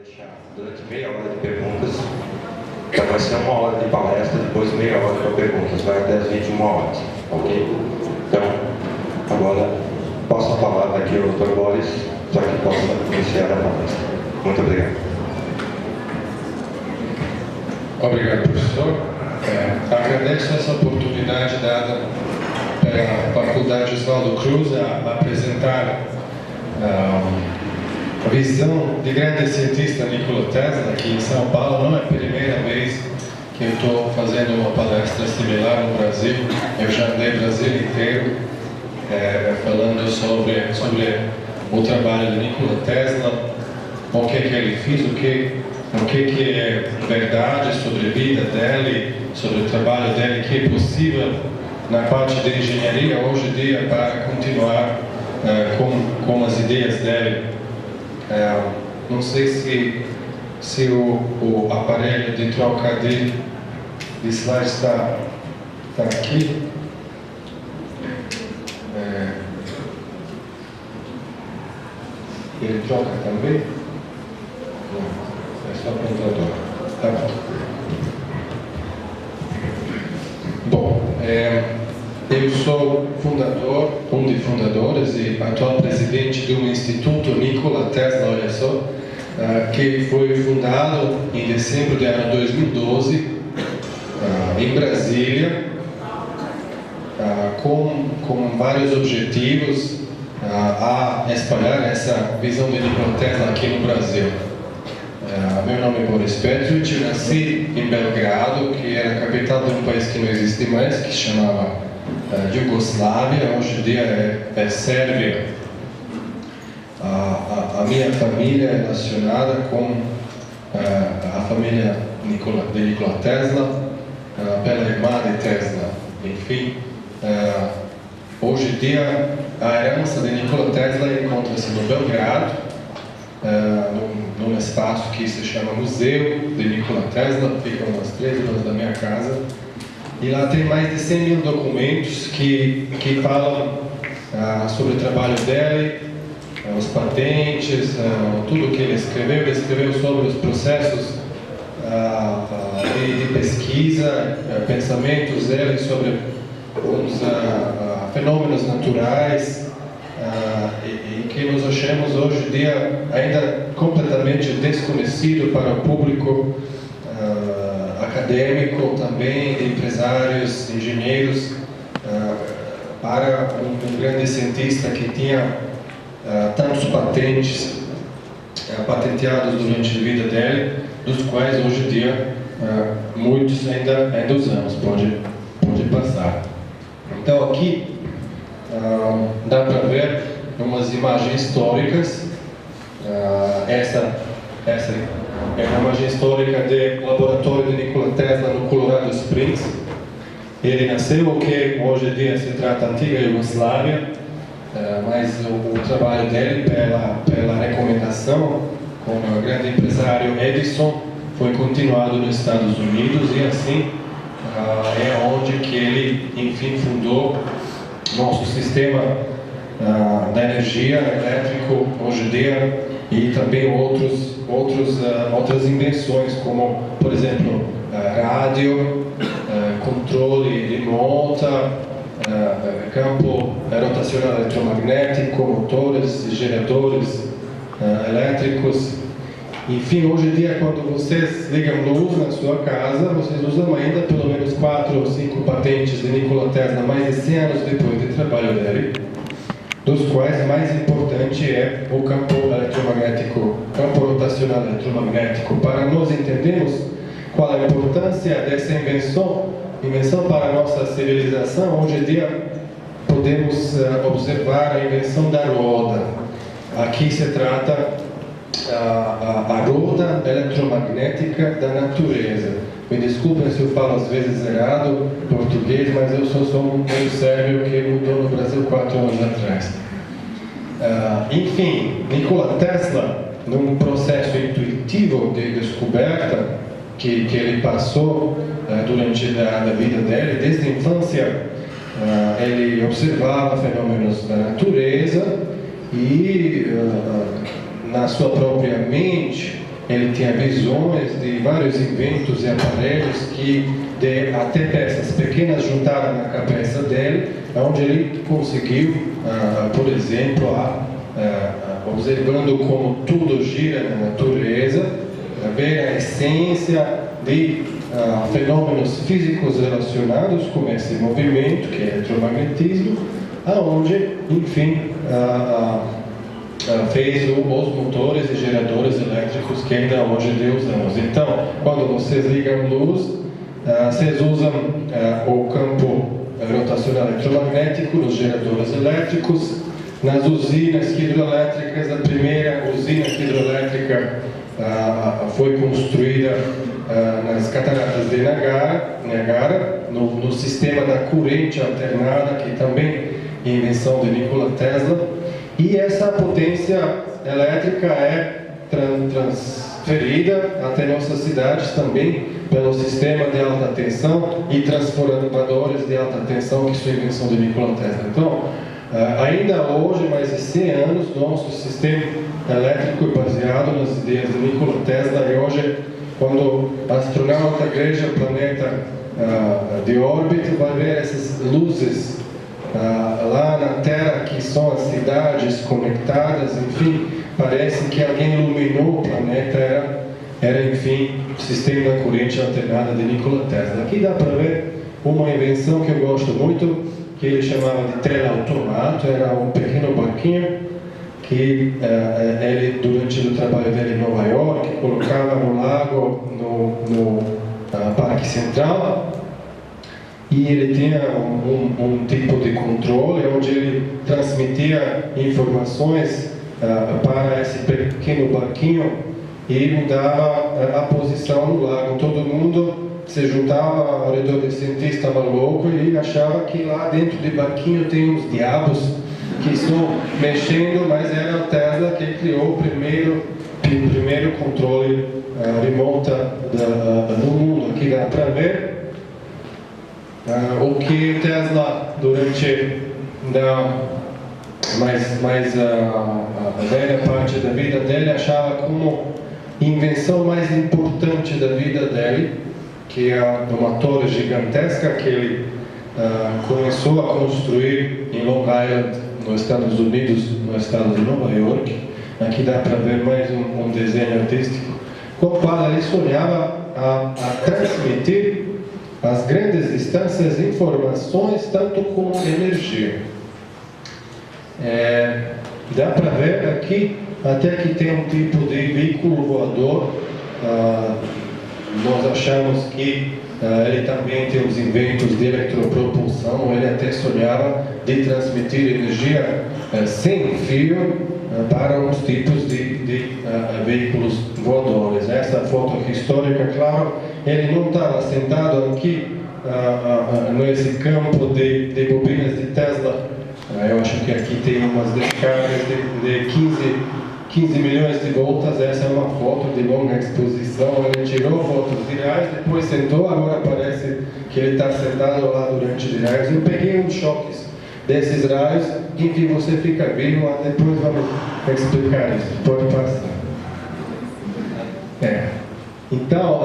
deixar durante meia hora de perguntas. Então vai ser 1 hora de palestra, depois meia hora para perguntas. Vai até as 21 horas, ok? Então, agora passo a palavra aqui ao Dr. Boris, para que possa iniciar a palestra. Muito obrigado. Obrigado, professor. Agradeço essa oportunidade dada pela Faculdade Oswaldo Cruz a apresentar a visão de grande cientista Nikola Tesla aqui em São Paulo. Não é a primeira vez que eu estou fazendo uma palestra similar no Brasil. Eu já andei o Brasil inteiro falando sobre o trabalho de Nikola Tesla, o que ele fez, o que é verdade sobre a vida dele, sobre o trabalho dele, que é possível na parte de engenharia hoje em dia para continuar com as ideias dele. Não sei se o aparelho de troca de slides está aqui. Ele troca também? Não, é só para o computador. Tá bom. Bom, eu sou um dos fundadores e atual presidente do Instituto Nikola Tesla, olha só, que foi fundado em dezembro do ano 2012 em Brasília, com vários objetivos a espalhar essa visão de Nikola Tesla aqui no Brasil. Meu nome é Boris Petrovic, eu nasci em Belgrado, que era a capital de um país que não existe mais, que se chamava Iugoslávia, hoje em dia é Sérvia. A minha família é relacionada com a família de Nikola Tesla, pela irmã de Tesla. Enfim, hoje em dia a herança de Nikola Tesla encontra-se no Belgrado, num espaço que se chama Museu de Nikola Tesla, fica umas 3 horas da minha casa. E lá tem mais de 100 mil documentos que falam sobre o trabalho dele, os patentes, tudo que ele escreveu. Ele escreveu sobre os processos de pesquisa, pensamentos dele sobre os fenômenos naturais, e que nós achamos hoje em dia ainda completamente desconhecido para o público acadêmico, também de empresários, engenheiros, para um grande cientista que tinha tantos patentes patenteados durante a vida dele, dos quais hoje em dia muitos ainda usamos, pode passar. Então aqui dá para ver umas imagens históricas. Essa é uma imagem histórica do laboratório de Nikola Tesla no Colorado Springs. Ele nasceu o que hoje em dia se trata da antiga Iugoslávia, mas o trabalho dele, pela recomendação com o grande empresário Edison, foi continuado nos Estados Unidos, e assim é onde que ele, enfim, fundou nosso sistema da energia elétrico hoje em dia, e também outras invenções, como, por exemplo, rádio, controle de monta, campo rotacional eletromagnético, motores, geradores elétricos. Enfim, hoje em dia, quando vocês ligam luz na sua casa, vocês usam ainda pelo menos 4 ou 5 patentes de Nikola Tesla, mais de 100 anos depois do trabalho dele, dos quais o mais importante é o campo eletromagnético, campo rotacional eletromagnético. Para nós entendermos qual a importância dessa invenção para a nossa civilização, hoje em dia podemos observar a invenção da roda. Aqui se trata a roda eletromagnética da natureza. Me desculpem se eu falo às vezes errado português, mas eu sou um meio sérvio que mudou no Brasil 4 anos atrás. Enfim, Nikola Tesla, num processo intuitivo de descoberta que ele passou durante a vida dele, desde a infância, ele observava fenômenos da natureza e na sua própria mente ele tinha visões de vários inventos e aparelhos que até peças pequenas juntaram na cabeça dele, onde ele conseguiu, por exemplo, observando como tudo gira na natureza, ver a essência de fenômenos físicos relacionados com esse movimento, que é o eletromagnetismo, aonde, enfim, fez os motores e geradores elétricos que ainda hoje usamos. Então, quando vocês ligam luz, vocês usam o campo rotacional eletromagnético nos geradores elétricos. Nas usinas hidroelétricas, a primeira usina hidroelétrica foi construída nas cataratas de Niagara, no sistema da corrente alternada, que também é invenção de Nikola Tesla. E essa potência elétrica é transferida até nossas cidades também pelo sistema de alta tensão e transformadores de alta tensão, que são invenção de Nikola Tesla. Então, ainda hoje, mais de 100 anos, nosso sistema elétrico é baseado nas ideias de Nikola Tesla. E hoje, quando o astronauta agrega o planeta de órbita, vai ver essas luzes lá na Terra, que são as cidades conectadas. Enfim, parece que alguém iluminou o planeta. Era enfim, o sistema da corrente alternada de Nikola Tesla. Aqui dá para ver uma invenção que eu gosto muito, que ele chamava de teleautomato. Era um pequeno barquinho que ele, durante o trabalho dele em Nova York, colocava no lago, no Parque Central. E ele tinha um tipo de controle onde ele transmitia informações para esse pequeno barquinho e mudava a posição no lago. Todo mundo se juntava ao redor desse cientista maluco e achava que lá dentro do barquinho tem uns diabos que estão mexendo, mas era o Tesla que criou o primeiro controle remoto do mundo. Aqui dá para ver o que o Tesla, durante a velha parte da vida dele, achava como invenção mais importante da vida dele, que é uma torre gigantesca que ele começou a construir em Long Island, nos Estados Unidos, no estado de Nova York. Aqui dá para ver mais um desenho artístico, com o qual ele sonhava a transmitir às grandes distâncias informações, tanto como energia. Dá para ver aqui até que tem um tipo de veículo voador. Nós achamos que ele também tem os inventos de eletropropulsão. Ele até sonhava de transmitir energia sem fio para uns tipos de veículos voadores. Essa foto aqui histórica, claro, ele não estava sentado aqui nesse campo de bobinas de Tesla. Eu acho que aqui tem umas descargas de 15 milhões de voltas. Essa é uma foto de longa exposição. Ele tirou fotos de raios, depois sentou, agora parece que ele está sentado lá durante os raios. Eu peguei uns choques desses raios em que você fica vivo, mas depois vamos explicar isso. Pode passar. Então,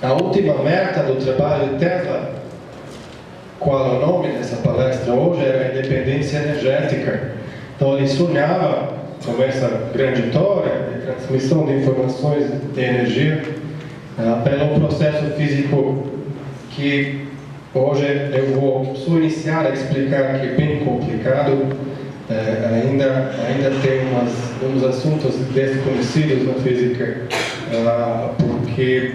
a última meta do trabalho de Tesla, qual é o nome dessa palestra hoje, era a independência energética. Então ele sonhava com essa grande torre de transmissão de informações de energia pelo processo físico que hoje eu vou só iniciar a explicar, que é bem complicado. Ainda tem uns assuntos desconhecidos na física, porque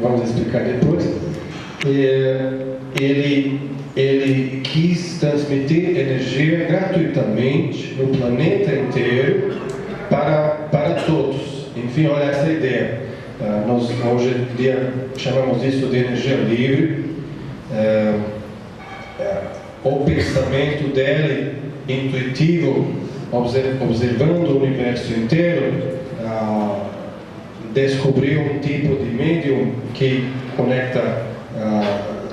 vamos explicar depois. Ele quis transmitir energia gratuitamente no planeta inteiro para todos. Enfim, olha essa ideia. Nós hoje em dia chamamos isso de energia livre. O pensamento dele, intuitivo, observando o universo inteiro, descobriu um tipo de médium que conecta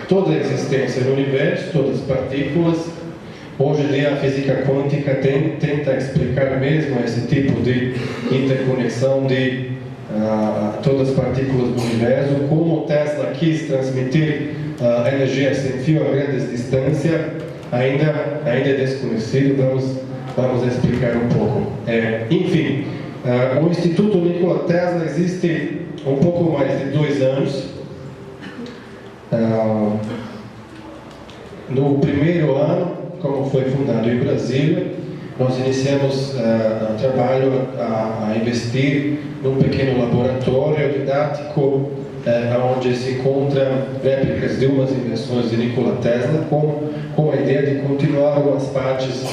toda a existência no universo, todas as partículas, Hoje em dia a física quântica tenta explicar mesmo esse tipo de interconexão de todas as partículas do universo, como Tesla quis transmitir energia sem fio a grandes distâncias, ainda é desconhecido, vamos explicar um pouco. Enfim, o Instituto Nikola Tesla existe um pouco mais de 2 anos. No primeiro ano, como foi fundado em Brasília, nós iniciamos trabalho a investir num pequeno laboratório didático onde se encontram réplicas de umas invenções de Nikola Tesla com a ideia de continuar algumas partes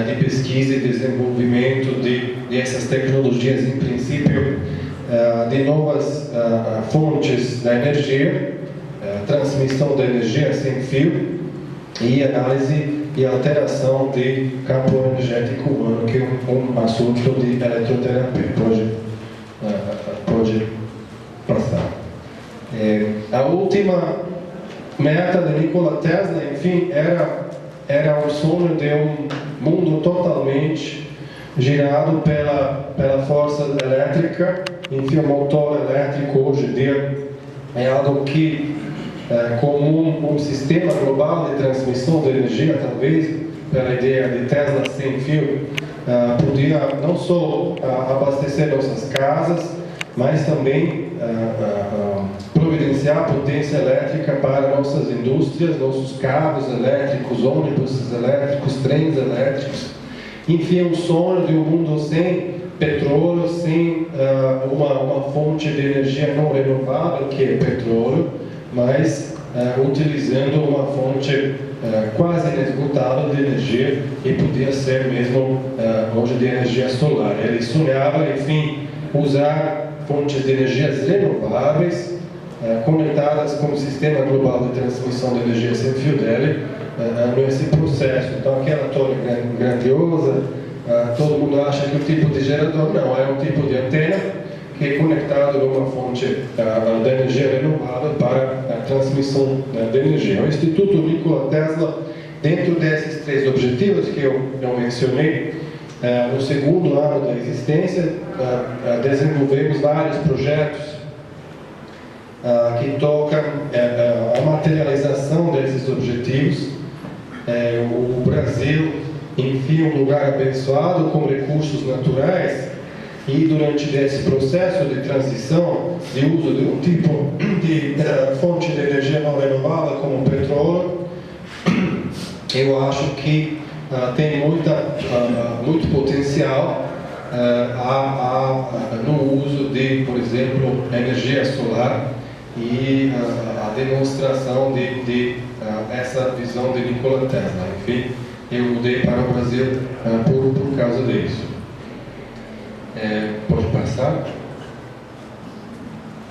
de pesquisa e desenvolvimento dessas tecnologias, em princípio, de novas fontes da energia, transmissão da energia sem fio e análise e alteração de campo energético humano, que é um assunto de eletroterapia. Pode passar. A última meta de Nikola Tesla, enfim, era um sonho de um mundo totalmente girado pela força elétrica. Enfim, o motor elétrico hoje em dia é algo que, como um sistema global de transmissão de energia, talvez, pela ideia de Tesla sem fio, podia não só abastecer nossas casas, mas também providenciar potência elétrica para nossas indústrias, nossos carros elétricos, ônibus elétricos, trens elétricos. Enfim, um sonho de um mundo sem petróleo, sem uma fonte de energia não renovável, que é petróleo, mas utilizando uma fonte quase inesgotável de energia, e podia ser mesmo hoje de energia solar. Ele sonhava, enfim, usar fontes de energias renováveis conectadas com o sistema global de transmissão de energia sem fio dele nesse processo. Então, aquela torre grandiosa, todo mundo acha que é um tipo de gerador, não, é um tipo de antena que é conectado a uma fonte de energia renovável para a transmissão de energia. O Instituto Nikola Tesla, dentro desses 3 objetivos que eu mencionei, no segundo ano da existência, desenvolvemos vários projetos que tocam a materialização desses objetivos. O Brasil, enfim, um lugar abençoado com recursos naturais, e durante esse processo de transição de uso de um tipo de fonte de energia não renovável como o petróleo, eu acho que tem muito potencial no uso de, por exemplo, energia solar, e a demonstração de essa visão de Nikola Tesla. Enfim, eu mudei para o Brasil por causa disso. Pode passar?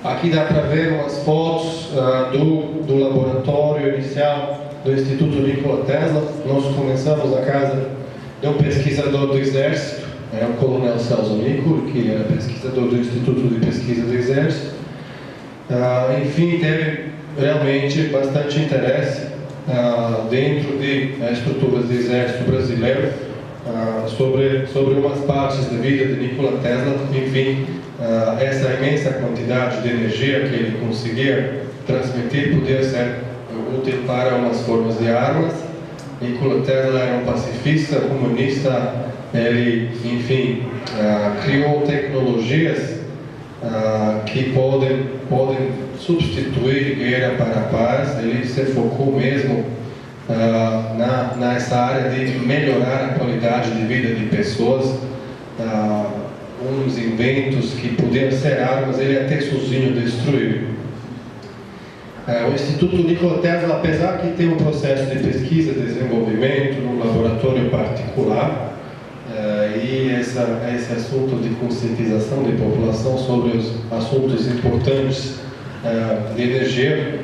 Aqui dá para ver umas fotos do laboratório inicial do Instituto Nikola Tesla. Nós começamos a casa de um pesquisador do Exército, o Coronel Celso Niccoli, que era pesquisador do Instituto de Pesquisa do Exército. Enfim, teve realmente bastante interesse dentro de estruturas do Exército brasileiro sobre umas partes da vida de Nikola Tesla. Enfim, essa imensa quantidade de energia que ele conseguia transmitir podia ser útil para umas formas de armas. Nikola Tesla era um pacifista, comunista. Ele, enfim, criou tecnologias que podem substituir guerra para a paz. Ele se focou mesmo nessa área de melhorar a qualidade de vida de pessoas. Uns inventos que podiam ser armas, ele até sozinho destruiu. O Instituto Nikola Tesla, apesar que tem um processo de pesquisa e desenvolvimento num laboratório particular, e esse assunto de conscientização da população sobre os assuntos importantes de energia,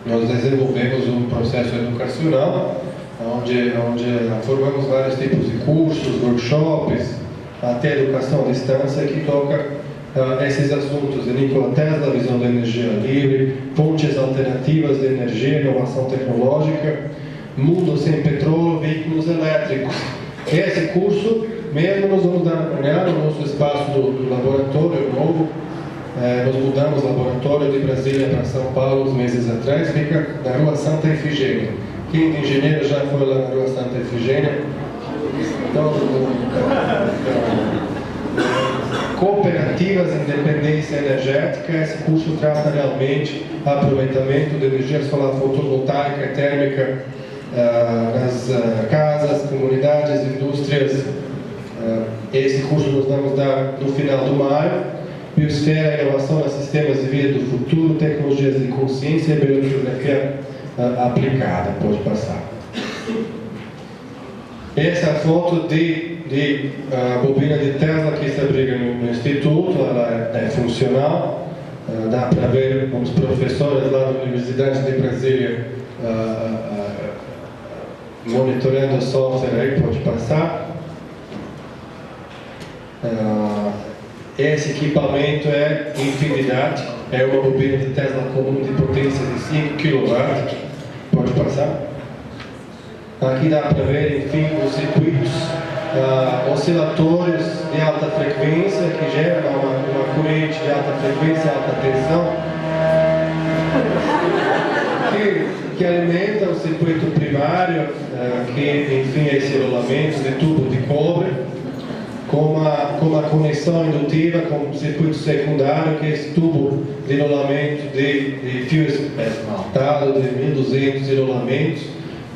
nós desenvolvemos um processo educacional onde formamos vários tipos de cursos, workshops, até educação à distância, que toca esses assuntos de Nikola Tesla, visão da energia livre, fontes alternativas de energia, inovação tecnológica, Mundo Sem Petróleo, Veículos Elétricos. Esse curso, mesmo nós vamos dar no nosso espaço do laboratório novo. Nós mudamos o laboratório de Brasília para São Paulo uns meses atrás, fica na Rua Santa Efigênia. Quem de engenheiro já foi lá na Rua Santa Efigênia? Cooperativas de Independência Energética. Esse curso trata realmente aproveitamento de energia solar fotovoltaica e térmica nas casas, comunidades, indústrias. Esse curso nós vamos dar no final do maio. Biosfera, inovação nos sistemas de vida do futuro, tecnologias de consciência e biogeografia aplicada. Pode passar. Essa foto de bobina de Tesla que se abriga no Instituto, ela é funcional. Dá para ver os professores lá da Universidade de Brasília monitorando o software aí, pode passar. Esse equipamento é infinidade, é uma bobina de Tesla comum de potência de 5 kW, pode passar. Aqui dá para ver, enfim, os circuitos oscilatórios de alta frequência que geram uma corrente de alta frequência, alta tensão, que alimenta o circuito primário, que, enfim, é esse rolamento de tubo de cobre, com uma conexão indutiva com o circuito secundário, que é esse tubo de rolamento de fio esmaltado de 1200 rolamentos,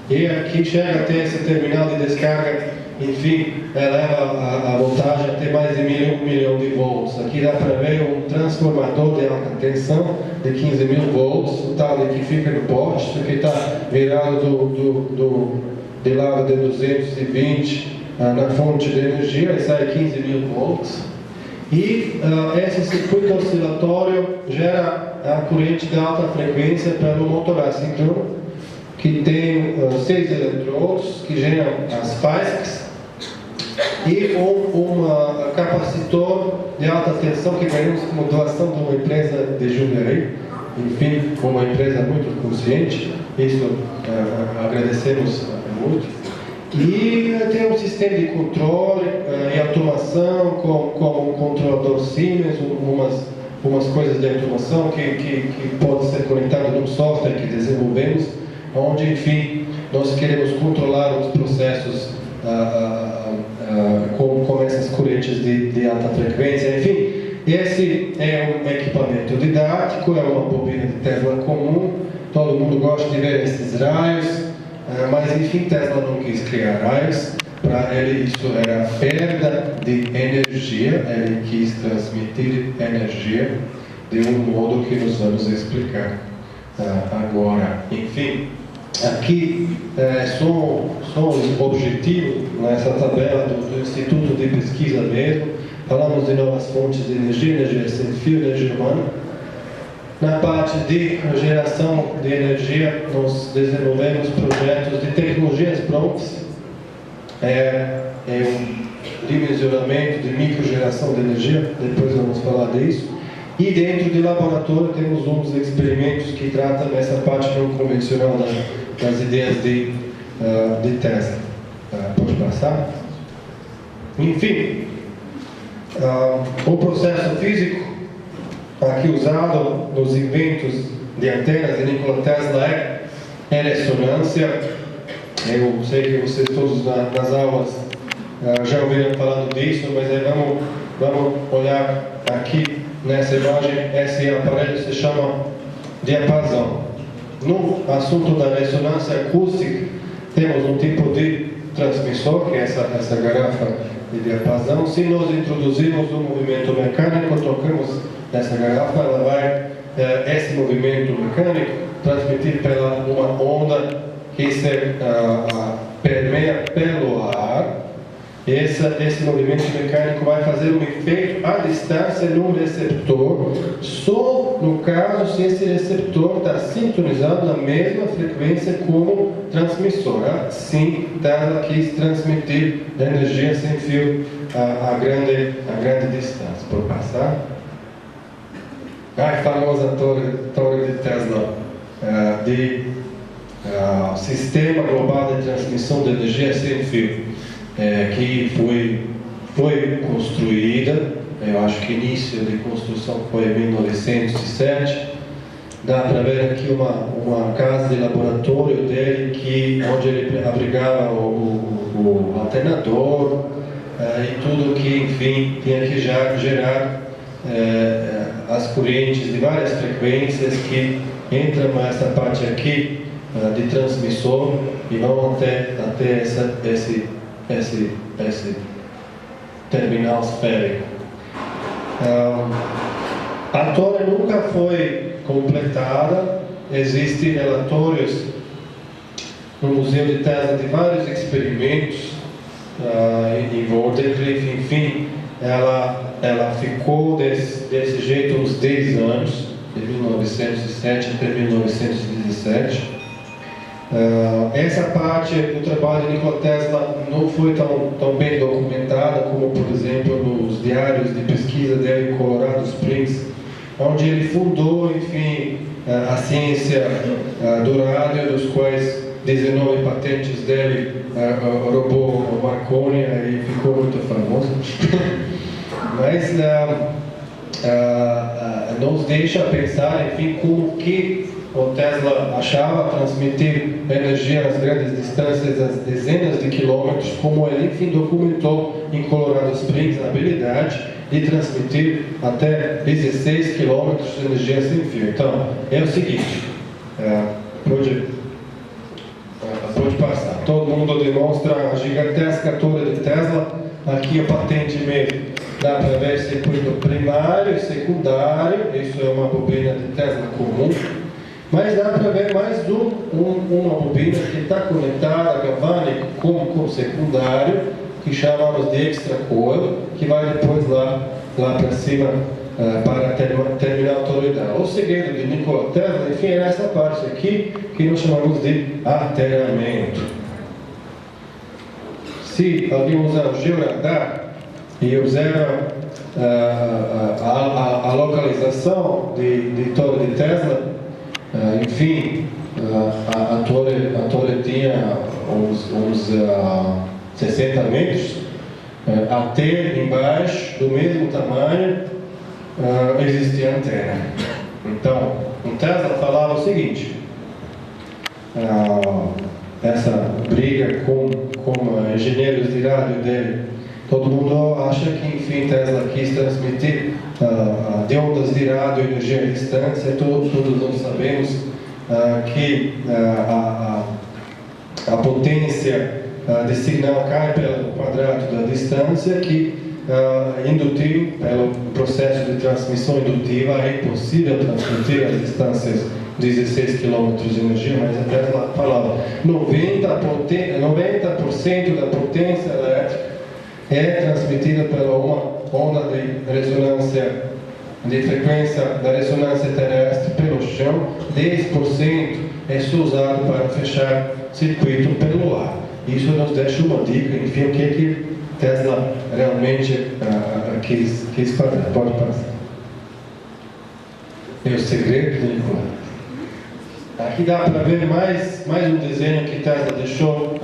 e aqui chega até esse terminal de descarga, enfim, eleva a voltagem até mais de 1 milhão de volts. Aqui dá para ver um transformador de alta tensão de 15.000 volts, o tal que fica no poste, isso aqui está virado de lado de 220 na fonte de energia, e sai 15.000 volts. E esse circuito oscilatório gera a corrente de alta frequência pelo motor assíncrono, que tem 6 eletrodos que geram as faíscas e um capacitor de alta tensão que ganhamos como doação de uma empresa de Jundiaí, enfim, uma empresa muito consciente, isso agradecemos muito. E tem um sistema de controle e automação com um controlador Siemens, umas coisas de automação que pode ser conectado num software que desenvolvemos, onde, enfim, nós queremos controlar os processos com essas correntes de alta frequência. Enfim, esse é um equipamento didático, é uma bobina de Tesla comum, todo mundo gosta de ver esses raios, mas, enfim, Tesla não quis criar raios. Para ele isso era perda de energia, ele quis transmitir energia de um modo que nós vamos explicar agora. Enfim, aqui só os objetivos nessa tabela do Instituto de Pesquisa mesmo. Falamos de novas fontes de energia sem fio, energia humana. Na parte de geração de energia, nós desenvolvemos projetos de tecnologias prontas. É um dimensionamento de microgeração de energia, depois vamos falar disso. E dentro do laboratório temos uns experimentos que tratam essa parte não convencional das ideias de Tesla. Pode passar? Enfim, o processo físico aqui usado nos inventos de antenas de Nikola Tesla é ressonância. Eu sei que vocês todos nas aulas já ouviram falando disso, mas vamos olhar aqui nessa imagem. Esse aparelho se chama diapasão. No assunto da ressonância acústica, temos um tipo de transmissor, que é essa garrafa de diapasão. Se nós introduzirmos um movimento mecânico, tocamos nessa garrafa, ela vai, esse movimento mecânico, transmitir pela uma onda que se permeia pelo ar. Esse movimento mecânico vai fazer um efeito à distância num receptor, só no caso se esse receptor está sintonizado na mesma frequência como o transmissor. Assim, Tesla quis transmitir energia sem fio a grande distância. Por passar. A famosa torre de Tesla de Sistema Global de Transmissão de Energia Sem Fio, que foi construída, eu acho que o início de construção foi em 1907. Dá para ver aqui uma casa de laboratório dele, onde ele abrigava o alternador e tudo que, enfim, tinha que gerar as correntes de várias frequências que entram nessa parte aqui de transmissor e vão até esse terminal esférico. A torre nunca foi completada. Existem relatórios no Museu de Tesla de vários experimentos em Wardenclyffe. Enfim, ela ficou desse jeito uns 10 anos, de 1907 até 1917. Essa parte do trabalho de Nikola Tesla não foi tão bem documentada como, por exemplo, nos diários de pesquisa dele em Colorado Springs, onde ele fundou, enfim, a ciência do rádio, dos quais 19 patentes dele roubou o Marconi e ficou muito famoso. Mas nos deixa pensar, enfim, como que o Tesla achava transmitir energia às grandes distâncias, às dezenas de quilômetros, como ele, enfim, documentou em Colorado Springs a habilidade de transmitir até 16 quilômetros de energia sem fio. Então, é o seguinte, pode passar. Todo mundo demonstra a gigantesca torre de Tesla. Aqui a patente mesmo. Dá para ver circuito primário e secundário. Isso é uma bobina de Tesla comum. Mas dá para ver mais uma bobina que está conectada a galvânico com secundário, que chamamos de extra coil, que vai depois lá para cima para terminar a toroidal. O segredo de Nikola Tesla, enfim, é essa parte aqui que nós chamamos de aterramento. Se alguém usar o georadar e observa a localização de torre de Tesla, enfim, a torre tinha uns 60 metros, até embaixo, do mesmo tamanho, existia antena. Então, o Tesla falava o seguinte, essa briga com engenheiros de rádio dele, todo mundo acha que, enfim, Tesla quis transmitir de ondas de rádio energia à distância. Todos nós sabemos que a potência de sinal cai pelo quadrado da distância, que indutivo, pelo processo de transmissão indutiva, é impossível transmitir às distâncias 16 km de energia, mas a Tesla falava 90% da potência elétrica é transmitida pela uma onda de ressonância, de frequência da ressonância terrestre pelo chão, 10% é só usado para fechar circuito pelo ar. Isso nos deixa uma dica, enfim, o que Tesla realmente quis fazer. Pode passar. É o segredo de Nikola. Aqui dá para ver mais um desenho que Tesla deixou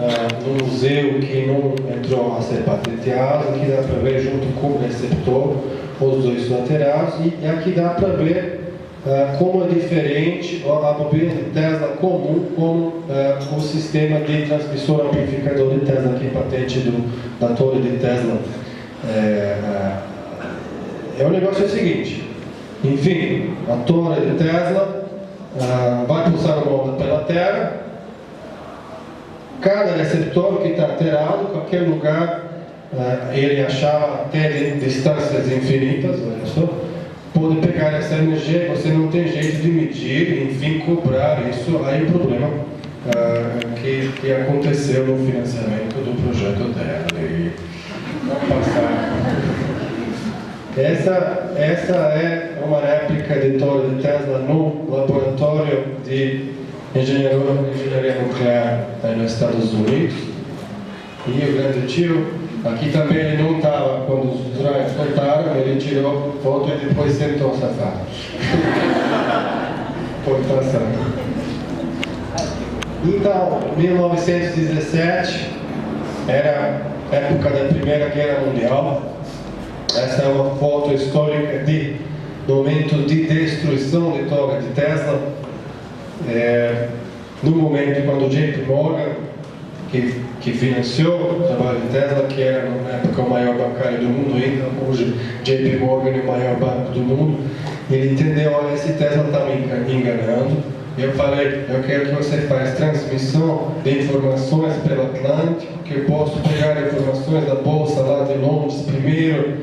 no museu, que não entrou a ser patenteado. Aqui dá para ver junto com o receptor os dois laterais, e aqui dá para ver como é diferente a bobina de Tesla comum com o sistema de transmissor amplificador de Tesla, que é patente da torre de Tesla. O negócio é o seguinte, enfim, a torre de Tesla vai pulsar uma onda pela Terra. Cada receptor que está alterado, qualquer lugar, ele achava até de distâncias infinitas, olha só, pode pegar essa energia, você não tem jeito de medir, enfim, cobrar isso. Aí o problema que aconteceu no financiamento do projeto dela. E não passar. Essa é uma réplica de torre de Tesla no laboratório de engenharia nuclear nos Estados Unidos. E o grande tio, aqui também ele não estava quando os drones voltaram, ele tirou foto e depois sentou safado. Pode passar. Então, 1917 era a época da Primeira Guerra Mundial. Essa é uma foto histórica de momento de destruição de Torre de Tesla. No momento quando JP Morgan, que financiou o trabalho de Tesla, que era na época o maior bancário do mundo ainda, hoje JP Morgan é o maior banco do mundo, ele entendeu, olha, esse Tesla está me enganando. Eu falei, eu quero que você faça transmissão de informações pelo Atlântico, que eu posso pegar informações da bolsa lá de Londres primeiro,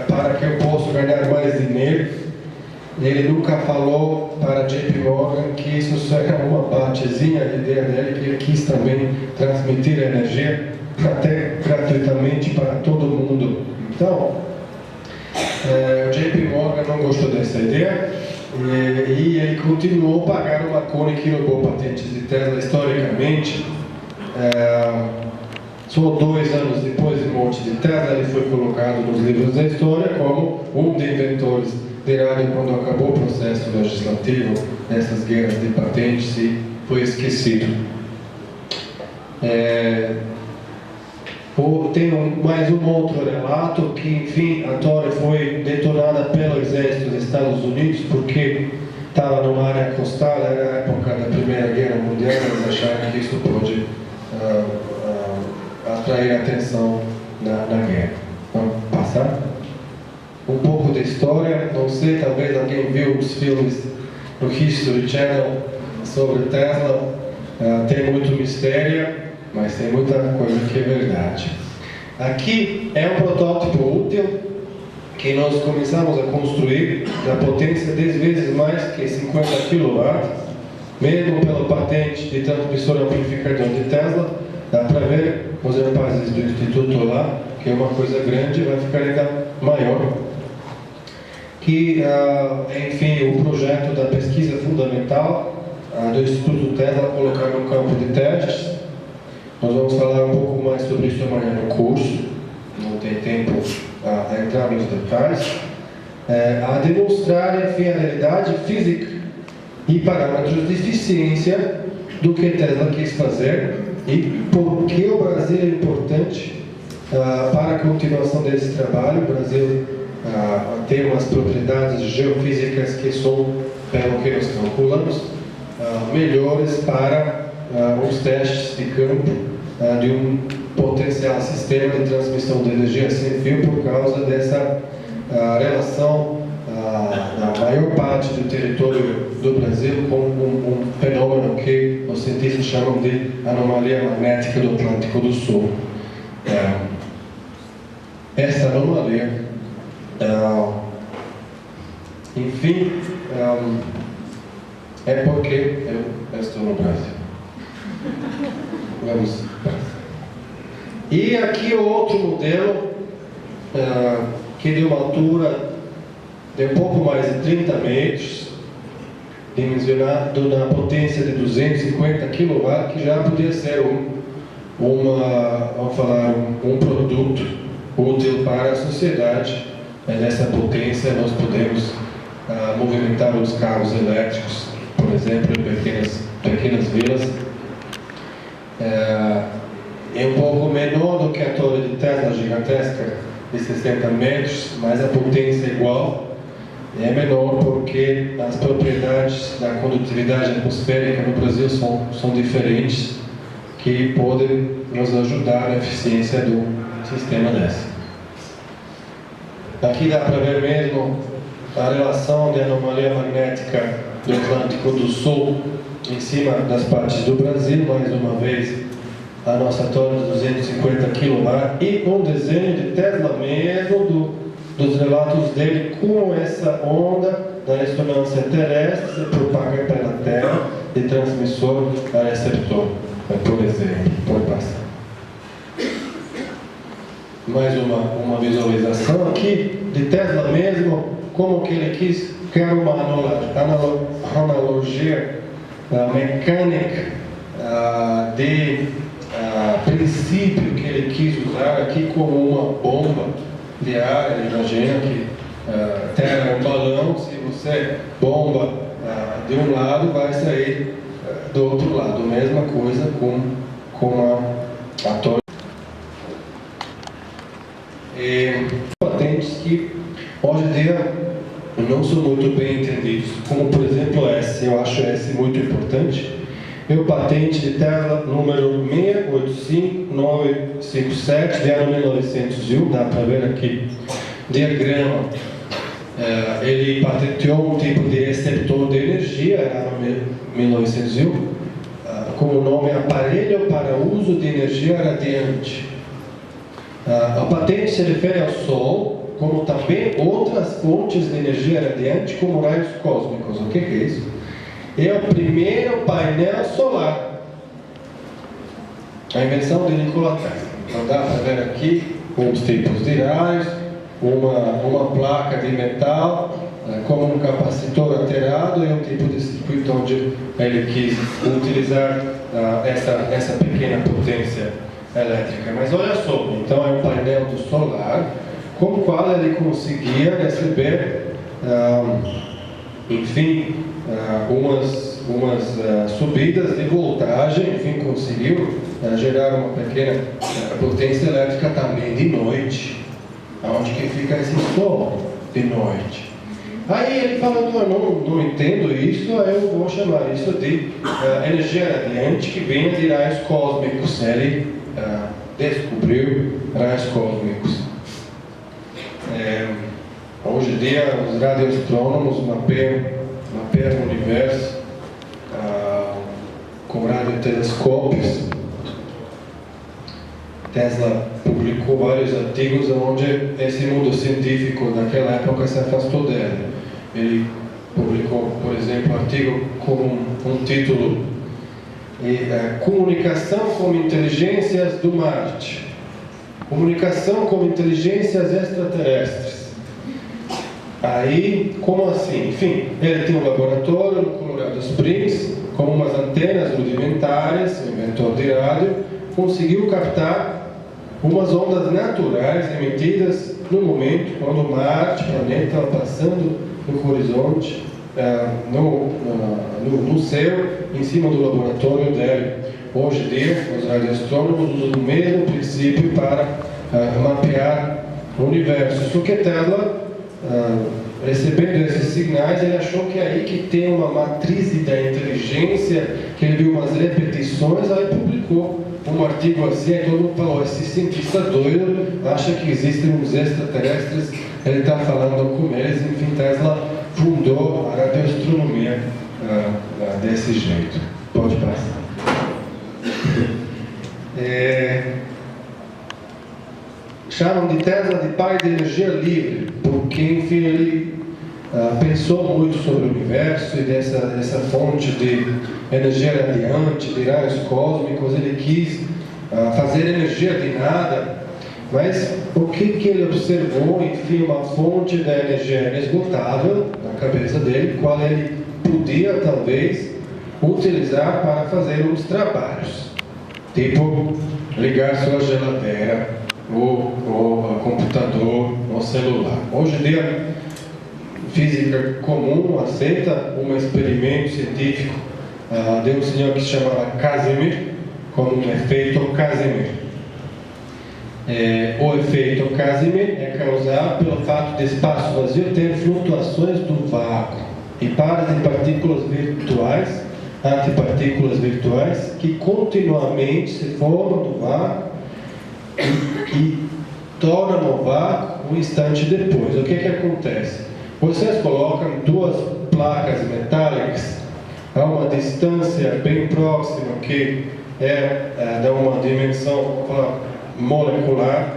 para que eu possa ganhar mais dinheiro. Ele nunca falou para JP Morgan que isso só era uma partezinha da ideia dele, que ele quis também transmitir energia até gratuitamente para todo mundo. Então, o JP Morgan não gostou dessa ideia e ele continuou a pagar o Marconi, que roubou patentes de Tesla historicamente. Só 2 anos depois da morte de Tesla, ele foi colocado nos livros da história como um dos inventores de rádio quando acabou o processo legislativo nessas guerras de patentes e foi esquecido. Tem mais um outro relato que, enfim, a torre foi detonada pelo exército dos Estados Unidos porque estava numa área costal, era a época da Primeira Guerra Mundial, eles acharam que isso pode atrair atenção na guerra. Vamos passar? Um pouco de história, não sei, talvez alguém viu os filmes no History Channel sobre Tesla, tem muito mistério, mas tem muita coisa que é verdade. Aqui é um protótipo útil que nós começamos a construir da potência 10 vezes mais que 50 kW, mesmo pela patente de transmissor amplificador de Tesla. Dá para ver os rapazes do instituto lá, que é uma coisa grande, vai ficar ainda maior. Que, enfim, o projeto da pesquisa fundamental do Instituto Tesla colocar no campo de testes. Nós vamos falar um pouco mais sobre isso amanhã no curso, não tem tempo a entrar nos detalhes. A demonstrar, enfim, a realidade física e parâmetros de eficiência do que Tesla quis fazer e por que o Brasil é importante para a continuação desse trabalho. O Brasil tem umas propriedades geofísicas que são, pelo que nós calculamos, melhores para os testes de campo de um potencial sistema de transmissão de energia sem fio por causa dessa relação na maior parte do território do Brasil com um fenômeno que os cientistas chamam de anomalia magnética do Atlântico do Sul. Essa anomalia, enfim, é porque eu estou no Brasil. Vamos. E aqui o outro modelo, que de uma altura de um pouco mais de 30 metros, dimensionado na potência de 250 kW, que já podia ser um produto útil para a sociedade. Nessa potência nós podemos movimentar os carros elétricos, por exemplo, em pequenas vilas. É um pouco menor do que a torre de Tesla gigantesca de 60 metros, mas a potência é igual. É menor porque as propriedades da condutividade atmosférica no Brasil são diferentes, que podem nos ajudar na eficiência do sistema desse. Aqui dá para ver mesmo a relação de anomalia magnética do Atlântico do Sul em cima das partes do Brasil, mais uma vez a nossa torre de 250 kW e um desenho de Tesla mesmo dos relatos dele com essa onda da ressonância terrestre se propaga pela Terra de transmissor a receptor, por exemplo, pode passar. Mais uma visualização aqui de Tesla mesmo, como que ele quis criar uma analogia mecânica de princípio que ele quis usar aqui como uma bomba de ar. Imagina que Terra é um balão, se você bomba de um lado vai sair do outro lado, mesma coisa com a torre. Patentes que hoje em dia não são muito bem entendidos, como por exemplo esse, eu acho esse muito importante. É o patente de Tesla número 685957, de ano 1901, dá para ver aqui, diagrama. Ele patenteou um tipo de receptor de energia, era ano 1901, com o nome Aparelho para Uso de Energia Radiante. A patente se refere ao Sol, como também outras fontes de energia radiante, como raios cósmicos. O que é isso? É o primeiro painel solar. A invenção de Nikola Tesla. Então dá para ver aqui os tipos de raios, uma placa de metal, como um capacitor alterado, e um tipo de circuito onde ele quis utilizar essa pequena potência elétrica. Mas olha só, então é um painel do solar, com o qual ele conseguia receber, enfim, umas subidas de voltagem, enfim, conseguiu gerar uma pequena potência elétrica também de noite. Onde que fica esse sol de noite? Aí ele falou, não entendo isso, aí eu vou chamar isso de energia radiante que vem de raios cósmicos. Ele descobriu raios cósmicos. Hoje em dia, os radioastrônomos mapeiam o universo com radiotelescópios. Tesla publicou vários artigos onde esse mundo científico daquela época se afastou dele. Ele publicou, por exemplo, um artigo com um título Comunicação com inteligências do Marte. Comunicação com inteligências extraterrestres. Aí, como assim? Enfim, ele tem um laboratório no Colorado Springs, com umas antenas rudimentares, um inventor de rádio, conseguiu captar umas ondas naturais emitidas no momento quando Marte, o planeta, estava passando no horizonte, no céu, em cima do laboratório dele. Hoje em dia, os radioastrônomos usam o mesmo princípio para mapear o universo. Só que Tesla, recebendo esses signais, ele achou que é aí que tem uma matriz da inteligência, que ele viu umas repetições, aí publicou um artigo assim, aí todo mundo falou, esse cientista doido acha que existem uns extraterrestres, ele está falando com eles. Enfim, Tesla fundou a radioastronomia desse jeito. Pode passar. Chamam de Tesla de pai de energia livre, porque, enfim, ele pensou muito sobre o universo e dessa fonte de energia radiante, de raios cósmicos. Ele quis fazer energia de nada, mas o que ele observou? Enfim, uma fonte de energia inesgotável na cabeça dele, qual ele podia, talvez, utilizar para fazer uns trabalhos, tipo ligar sua geladeira, o computador, o celular. Hoje em dia, física comum aceita um experimento científico de um senhor que se chamava Casimir, como um efeito Casimir. O efeito Casimir é causado pelo fato de espaço vazio ter flutuações do vácuo e pares de partículas virtuais, antipartículas virtuais, que continuamente se formam do vácuo e tornam o vácuo um instante depois. O que acontece? Vocês colocam duas placas metálicas a uma distância bem próxima, que de uma dimensão molecular.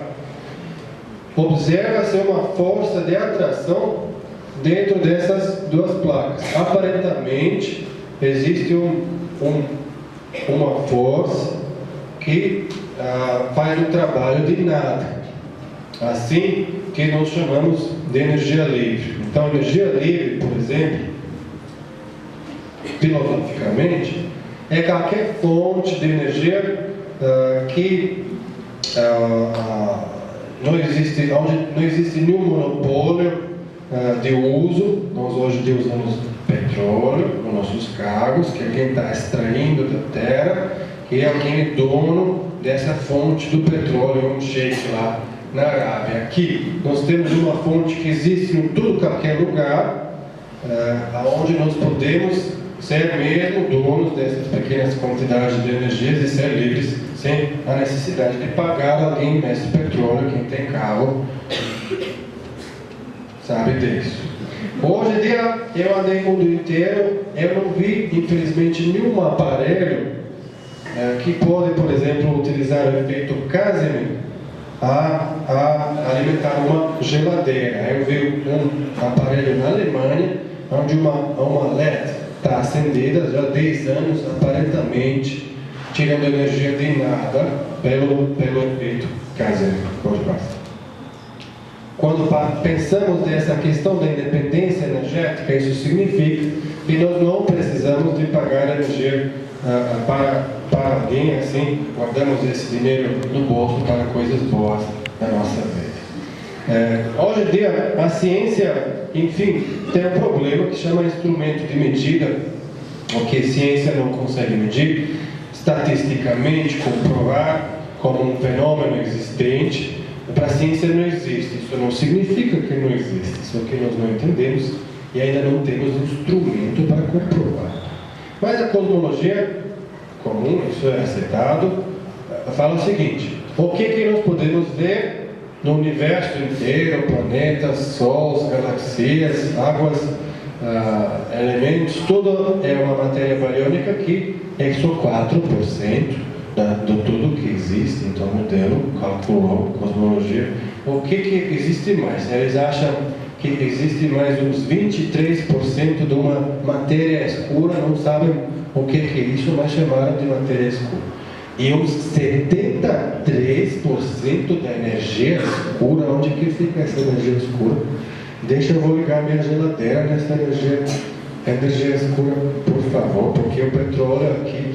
Observa-se uma força de atração dentro dessas duas placas. Aparentemente, existe uma força que faz um trabalho de nada. Assim que nós chamamos de energia livre. Então, energia livre, por exemplo, filosoficamente, é qualquer fonte de energia que onde não existe nenhum monopólio de uso. Nós hoje em dia usamos petróleo nos nossos cargos, que alguém está extraindo da terra, que é alguém dono dessa fonte do petróleo, um sheik lá na Arábia. Aqui nós temos uma fonte que existe em todo qualquer lugar, onde nós podemos ser mesmo donos dessas pequenas quantidades de energias e ser livres sem a necessidade de pagar alguém nesse petróleo. Quem tem carro sabe disso. Hoje em dia eu andei o mundo inteiro, eu não vi infelizmente nenhum aparelho que pode, por exemplo, utilizar o efeito Casimir a alimentar uma geladeira. Eu vi um aparelho na Alemanha onde uma LED está acendida já há 10 anos, aparentemente tirando energia de nada pelo efeito Casimir. Quando pensamos nessa questão da independência energética, isso significa que nós não precisamos de pagar energia para alguém, assim, guardamos esse dinheiro no bolso para coisas boas da nossa vida. Hoje em dia, a ciência, enfim, tem um problema que chama instrumento de medida, o que a ciência não consegue medir, estatisticamente comprovar como um fenômeno existente. Para a ciência não existe, isso não significa que não existe, só que nós não entendemos e ainda não temos instrumento para comprovar. Mas a cosmologia comum, isso é aceitado, fala o seguinte: o que nós podemos ver no universo inteiro, planetas, sols, galaxias, águas, elementos, tudo é uma matéria bariônica que é só 4% de tudo que existe. Então o modelo calculou, cosmologia, o que existe mais? Eles acham que existe mais uns 23% de uma matéria escura, não sabem o que é isso, mas chamaram de matéria escura. E uns 73% da energia escura, onde que fica essa energia escura? Deixa eu vou ligar minha geladeira nessa energia escura, por favor, porque o petróleo aqui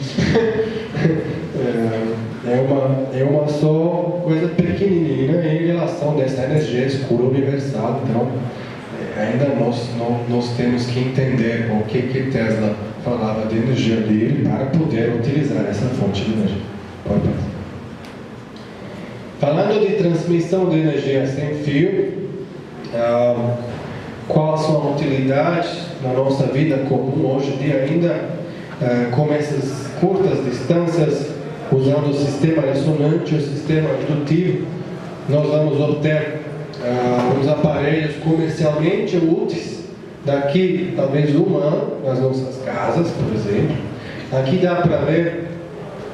é uma só coisa pequenininha em relação dessa energia escura universal. Então, ainda nós temos que entender o que Tesla falava de energia livre para poder utilizar essa fonte de energia. Pode passar. Falando de transmissão de energia sem fio, qual a sua utilidade na nossa vida comum hoje em dia ainda, com essas curtas distâncias, usando o sistema ressonante, o sistema indutivo, nós vamos obter uns aparelhos comercialmente úteis daqui talvez um ano nas nossas casas, por exemplo. Aqui dá para ver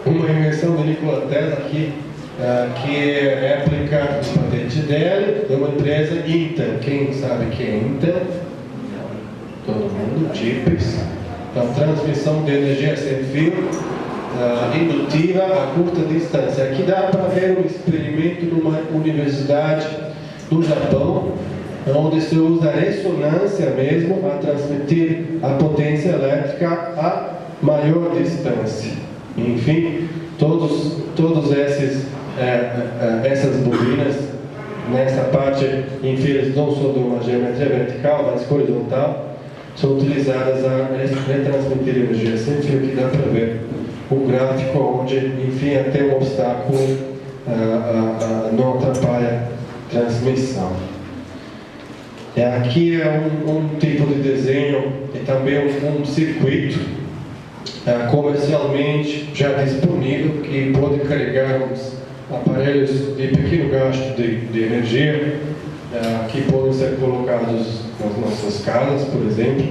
uma invenção de Nikola Tesla aqui, que é aplicada na patente dele, de uma empresa Intel. Quem sabe que é Intel? Todo mundo, chips. Então, transmissão de energia sem fio, indutiva a curta distância. Aqui dá para ver um experimento numa universidade do Japão, onde se usa a ressonância mesmo a transmitir a potência elétrica a maior distância. Enfim, todos essas bobinas, nessa parte inferior, não só de uma geometria vertical, mas horizontal, são utilizadas a retransmitir energia sem fio, que dá para ver o gráfico onde, enfim, até um obstáculo não atrapalha a transmissão. Aqui é um tipo de desenho e também um circuito comercialmente já disponível, que pode carregar uns aparelhos de pequeno gasto de energia, que podem ser colocados nas nossas casas, por exemplo,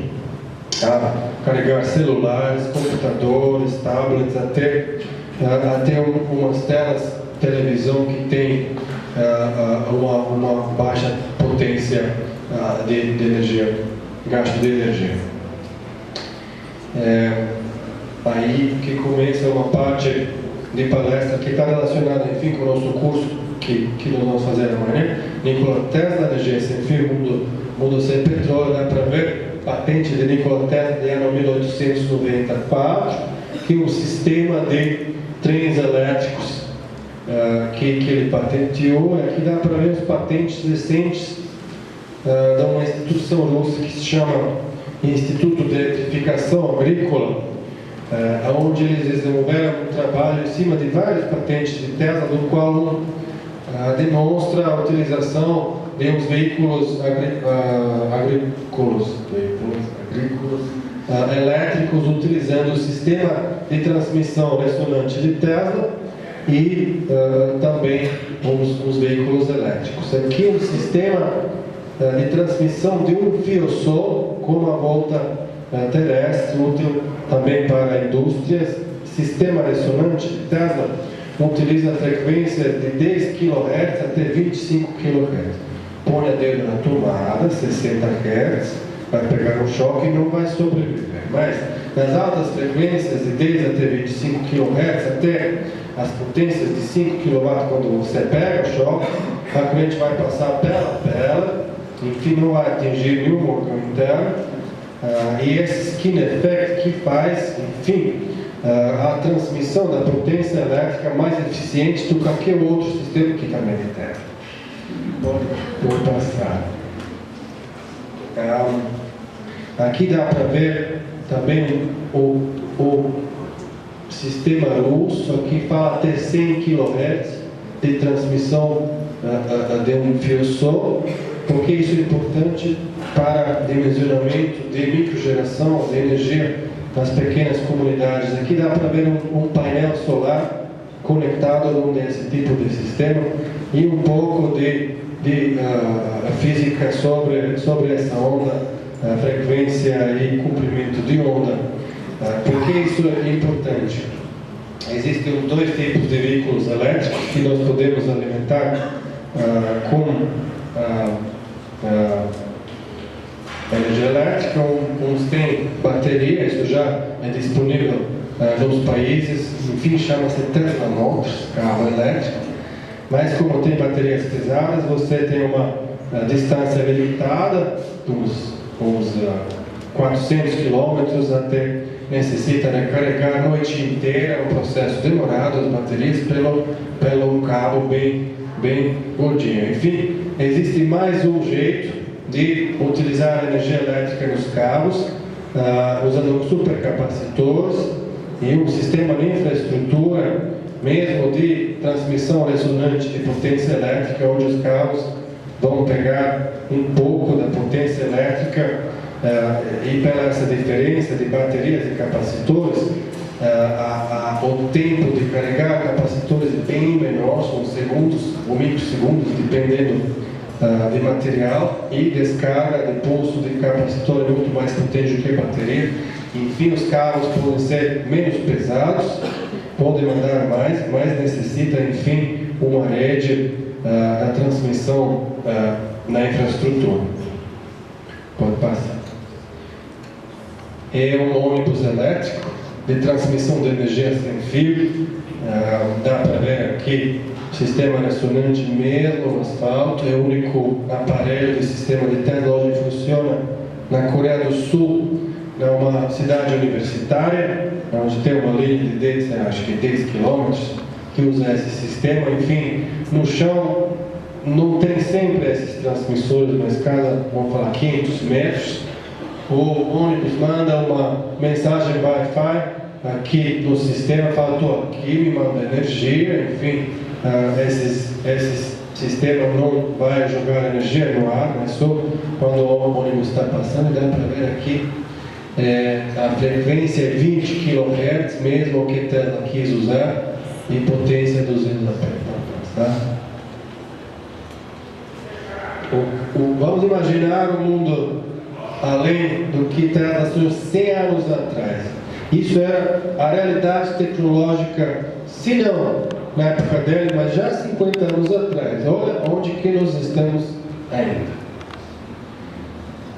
carregar celulares, computadores, tablets, até umas telas de televisão que tem uma baixa potência de energia, gasto de energia. Aí que começa uma parte de palestra que está relacionada, enfim, com o nosso curso que nós vamos fazer amanhã. Nikola Tesla, energia sem fio, mundo sem petróleo. Dá para ver patente de Nikola Tesla de ano 1894, que é um sistema de trens elétricos que ele patenteou. Aqui dá para ver os patentes recentes de uma instituição russa que se chama Instituto de Eletrificação Agrícola, onde eles desenvolveram um trabalho em cima de várias patentes de Tesla, do qual demonstra a utilização de uns veículos agrícolas elétricos utilizando o sistema de transmissão ressonante de Tesla e também os veículos elétricos. Aqui um sistema de transmissão de um fio só com uma volta terrestre, útil também para indústrias. Sistema ressonante de Tesla utiliza frequências de 10 kHz até 25 kHz. Põe a dedo na tomada, 60 Hz, vai pegar um choque e não vai sobreviver. Mas nas altas frequências de 10 até 25 kHz, até as potências de 5 kW, quando você pega o choque, a corrente vai passar pela, enfim, não vai atingir nenhum órgão interno. E esse skin effect que faz, enfim, a transmissão da potência elétrica mais eficiente do que qualquer outro sistema que também é terra. Pode passar. Aqui dá para ver também o sistema russo, aqui fala até 100 kHz de transmissão de um fio só, porque isso é importante para dimensionamento de microgeração de energia nas pequenas comunidades. Aqui dá para ver um painel solar conectado nesse tipo de sistema e um pouco de física sobre essa onda, frequência e comprimento de onda. Por que isso é importante? Existem dois tipos de veículos elétricos que nós podemos alimentar com energia elétrica. Uns têm bateria, isso já é disponível nos países, enfim, chama-se Tesla Motors, carro elétrico. Mas como tem baterias pesadas, você tem uma distância limitada, uns 400 km, até necessita recarregar a noite inteira, é um processo demorado, as baterias pelo cabo bem gordinho. Enfim, existe mais um jeito de utilizar a energia elétrica nos cabos, usando supercapacitores e um sistema de infraestrutura, mesmo de transmissão ressonante de potência elétrica, onde os cabos vão pegar um pouco da potência elétrica e pela essa diferença de baterias e capacitores, o tempo de carregar capacitores é bem menor, são segundos ou microsegundos, dependendo de material, e descarga de pulso de capacitor é muito mais potente do que bateria. Enfim, os carros podem ser menos pesados, podem mandar mais, mas necessita, enfim, uma rede da transmissão na infraestrutura. Pode passar. É um ônibus elétrico de transmissão de energia sem fio. Dá para ver aqui o sistema ressonante mesmo no asfalto. É o único aparelho de sistema de Tesla hoje funciona na Coreia do Sul, numa cidade universitária, onde tem uma linha de 10 km que usa esse sistema. Enfim, no chão não tem sempre esses transmissores, mas vamos falar, 500 metros. O ônibus manda uma mensagem Wi-Fi aqui no sistema, fala, estou aqui, me manda energia. Enfim, esse sistema não vai jogar energia no ar, mas só quando o ônibus está passando. Dá para ver aqui, a frequência é 20 kHz, mesmo o que Tesla quis usar, e potência 200 A. Tá? Vamos imaginar um mundo além do que Tesla sonhou 100 anos atrás. Isso era a realidade tecnológica, se não na época dele, mas já 50 anos atrás. Olha onde que nós estamos ainda.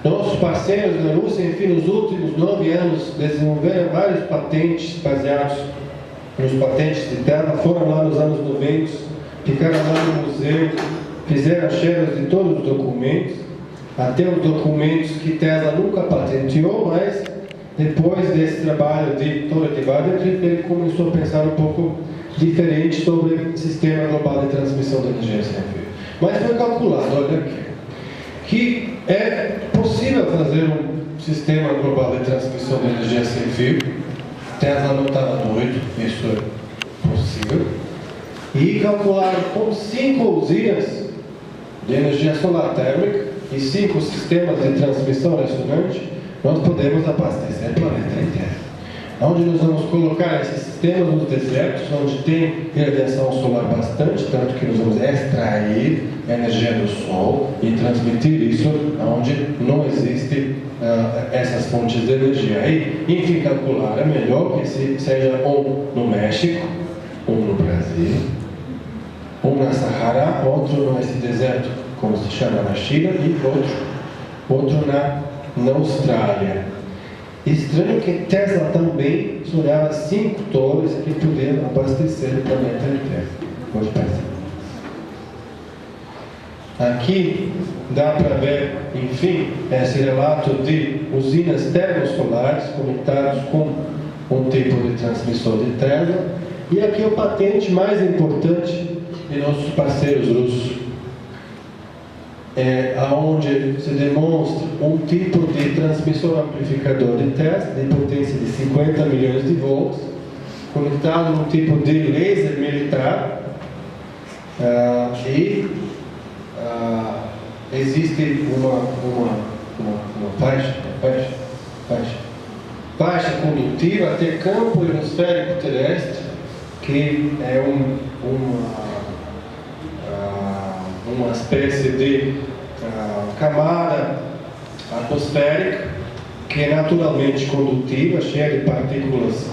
Nossos parceiros na Rússia, enfim, nos últimos 9 anos, desenvolveram vários patentes baseados nos patentes de Tesla. Foram lá nos anos 90, ficaram lá no museu, fizeram cheiros de todos os documentos, até os documentos que Tesla nunca patenteou, mas depois desse trabalho de Torre de Wagentrieb, ele começou a pensar um pouco diferente sobre o sistema global de transmissão de energia sem fio. Mas foi calculado, olha aqui, que é possível fazer um sistema global de transmissão de energia sem fio. Tesla não estava doido, isso é possível. E calcularam com 5 usinas de energia solar térmica e 5 sistemas de transmissão ressonante, nós podemos abastecer o planeta inteiro. Onde nós vamos colocar esses sistemas nos desertos, onde tem radiação solar bastante, tanto que nós vamos extrair energia do Sol e transmitir isso onde não existe essas fontes de energia. Aí, enfim, calcular é melhor que seja um no México, um no Brasil, um na Sahara, outro nesse deserto, como se chama na China, e outro na Austrália. Estranho que Tesla também sonhava 5 torres que podiam abastecer o planeta inteiro. Pode pensar. Aqui dá para ver, enfim, esse relato de usinas termosolares conectadas com um tipo de transmissor de Tesla. E aqui o patente mais importante de nossos parceiros russos, onde se demonstra um tipo de transmissor amplificador de Tesla de potência de 50 milhões de volts, conectado a um tipo de laser militar, existe uma faixa condutiva até campo ionosférico terrestre, que é uma espécie de camada atmosférica que é naturalmente condutiva, cheia de partículas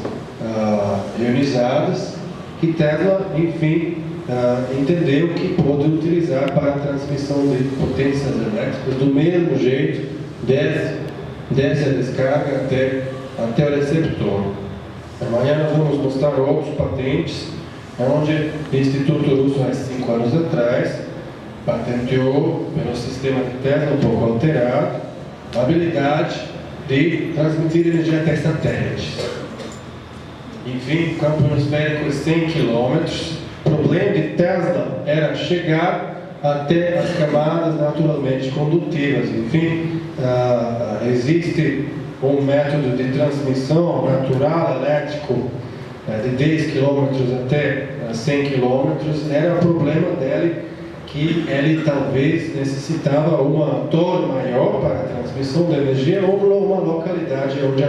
ionizadas, que Tesla, enfim, entendeu que pode utilizar para a transmissão de potências elétricas do mesmo jeito, desde a descarga até o receptor. Amanhã nós vamos mostrar outros patentes, onde o Instituto Russo, há 5 anos atrás, patenteou, pelo sistema de Tesla um pouco alterado, a habilidade de transmitir energia até satélites. Enfim, o campo ionosférico é 100 km. O problema de Tesla era chegar até as camadas naturalmente condutivas. Enfim, existe um método de transmissão natural elétrico de 10 km até 100 km. Era o problema dele, que ele talvez necessitava uma torre maior para a transmissão de energia ou uma localidade onde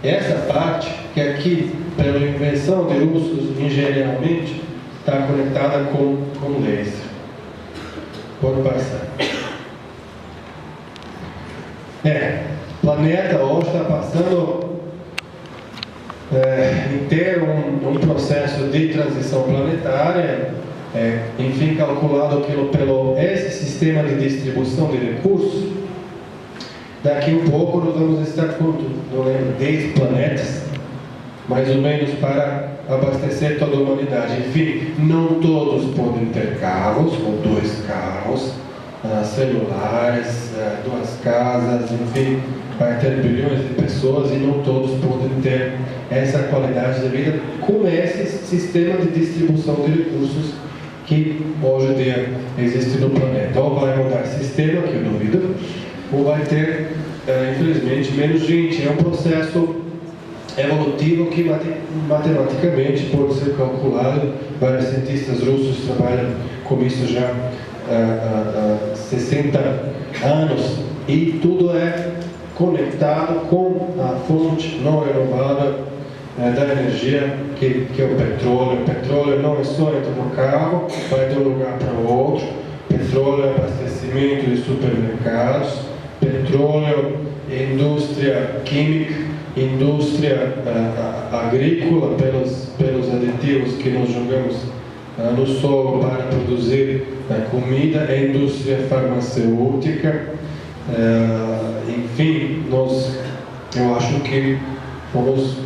essa parte, que aqui, pela invenção de russos engenhariamente, está conectada com laser. Pode passar. O planeta hoje está passando inteiro um processo de transição planetária, enfim, calculado pelo esse sistema de distribuição de recursos. Daqui um pouco nós vamos estar com, não lembro, 10 planetas, mais ou menos, para abastecer toda a humanidade. Enfim, não todos podem ter carros, ou 2 carros, celulares, 2 casas, enfim, vai ter bilhões de pessoas e não todos podem ter essa qualidade de vida com esse sistema de distribuição de recursos que hoje em dia existe no planeta. Ou vai mudar o sistema, que eu duvido, ou vai ter, infelizmente, menos gente. É um processo evolutivo que matematicamente pode ser calculado. Vários cientistas russos trabalham com isso já há 60 anos, e tudo é conectado com a fonte não renovável da energia, que é o petróleo. O petróleo não é só entra no carro, vai de um lugar para o outro. Petróleo é abastecimento de supermercados, petróleo é indústria química, indústria agrícola, pelos aditivos que nós jogamos no solo para produzir comida, é indústria farmacêutica. Enfim, eu acho que fomos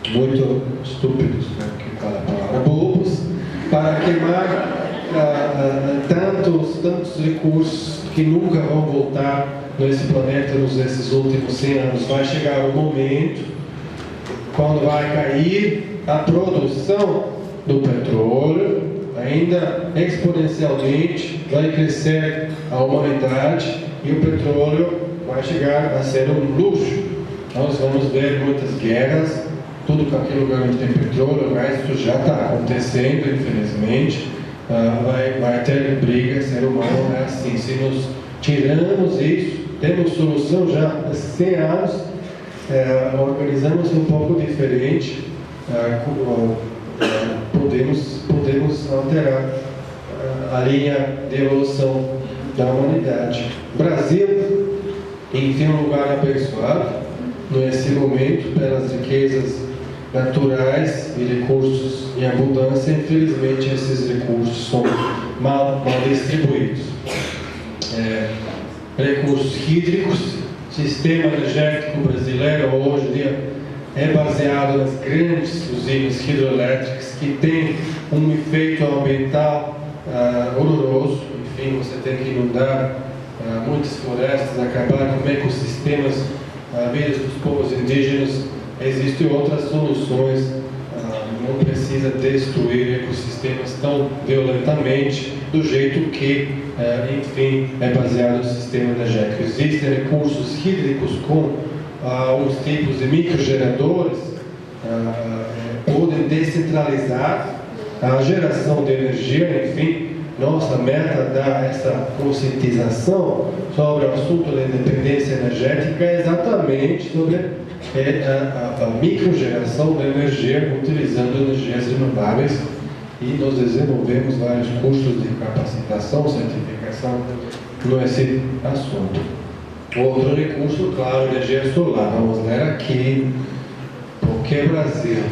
muito estúpidos, que fala a palavra, bobos, para queimar tantos recursos que nunca vão voltar nesse planeta nesses últimos 100 anos. Vai chegar um momento quando vai cair a produção do petróleo, ainda exponencialmente vai crescer a humanidade, e o petróleo vai chegar a ser um luxo. Nós vamos ver muitas guerras, tudo com aquele lugar onde tem petróleo, gás, isso já está acontecendo, infelizmente. Vai ter briga, ser humano é assim. Se nós tiramos isso, temos solução já há 100 anos, organizamos um pouco diferente, podemos alterar a linha de evolução da humanidade. O Brasil tem um lugar abençoado nesse momento pelas riquezas naturais e recursos em abundância. Infelizmente, esses recursos são mal distribuídos. Recursos hídricos, sistema energético brasileiro hoje em dia é baseado nas grandes usinas hidroelétricas que têm um efeito ambiental horroroso. Enfim, você tem que inundar muitas florestas, acabar com ecossistemas, vidas dos povos indígenas. Existem outras soluções, não precisa destruir ecossistemas tão violentamente do jeito que, enfim, é baseado no sistema energético. Existem recursos hídricos com os tipos de microgeradores, podem descentralizar a geração de energia. Enfim, nossa meta dar essa conscientização sobre o assunto da independência energética é exatamente sobre a microgeração de energia utilizando energias renováveis, e nós desenvolvemos vários cursos de capacitação, certificação nesse assunto. Outro recurso, claro, energia solar. Vamos ler aqui, porque Brasil.